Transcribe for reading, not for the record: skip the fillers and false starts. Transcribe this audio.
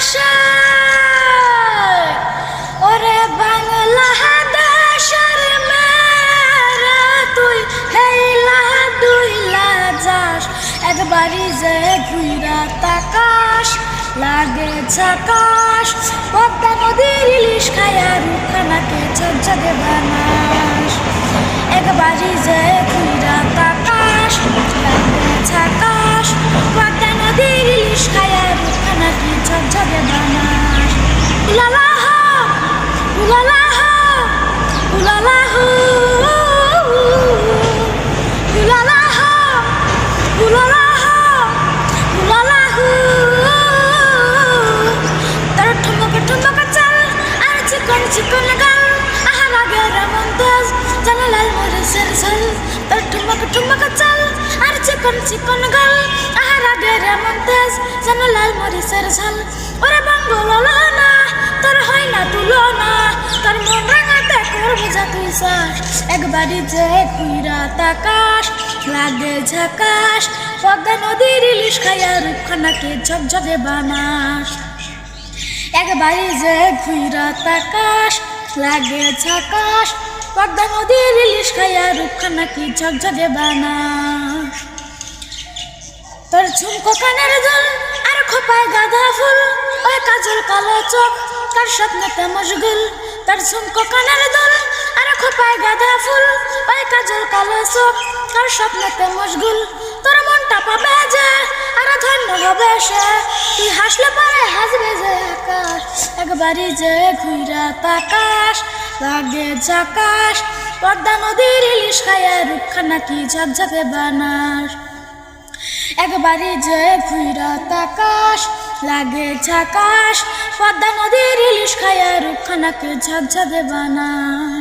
দেশে ওরে বাংলাদেশের মেয়েরা তুই হেইলা দুইলা যাস একবারই যে ঘুইরা তাকাস লাগে ঝাকাস পদ্মা নদীর ইলিশ খায়া রুখানাকে ঝকঝকে বানাস একবারই যে ঘুইরা তাকাস লাগে ঝাকাস পদ্মা নদীর ইলিশ খায়া রুখানাকে ঝকঝকে বানাস উলালা হো উলালা হো উলালা হো উলালা হো উলালা হো উলালা হো তার ঠুমক ঠুমক চাল আর চিকন চিকন গাল আহা লাগে রামন তেজ জানা লাল মরিচের ঝাল তার ঠুমক ঠুমক চাল আর চিকন চিকন গাল আহা লাগে রামন তেজ জানা লাল মরিচের ঝাল ওরে বাঙ্গলা না তোর হয় না তুলনা তোর মন রাঙাতে করবো যা তুই চাস একবারই যে ঘুইরা তাকাস লাগে ঝাকাস পদ্মা নদীর ইলিশ খাইয়া রূপখানাকে ঝকঝকে বানাস একবারই যে ঘুইরা তাকাস লাগে ঝাকাস পদ্মা নদীর ইলিশ খাইয়া রূপখানাকে ঝকঝকে বানাস তোর ঝুমকো কানের দুল আর খোপায় গাঁদা ফুল ওই কাজল কালো চোখ তার স্বপ্নেতে মশগুল তার ঝুমকো কানের দুল আর খোপায় গাঁদা ফুল ওই কাজল কালো চোখ তার স্বপ্নেতে মশগুল তোর মনটা পাবে যে আর ধন্য হবে সে তুই হাসলে পারে হাসবে যে আকাশ একবারই যে ঘুইরা তাকাস লাগে ঝাকাস পদ্মা নদীর ইলিশ খাইয়া রূপখানাকে ঝকঝকে বানাস একবারই যে ঘুইরা তাকাস লাগে ঝাকাস পদ্মা নদীর ইলিশ খাইয়া রূপখানাকে ঝকঝকে বানাস।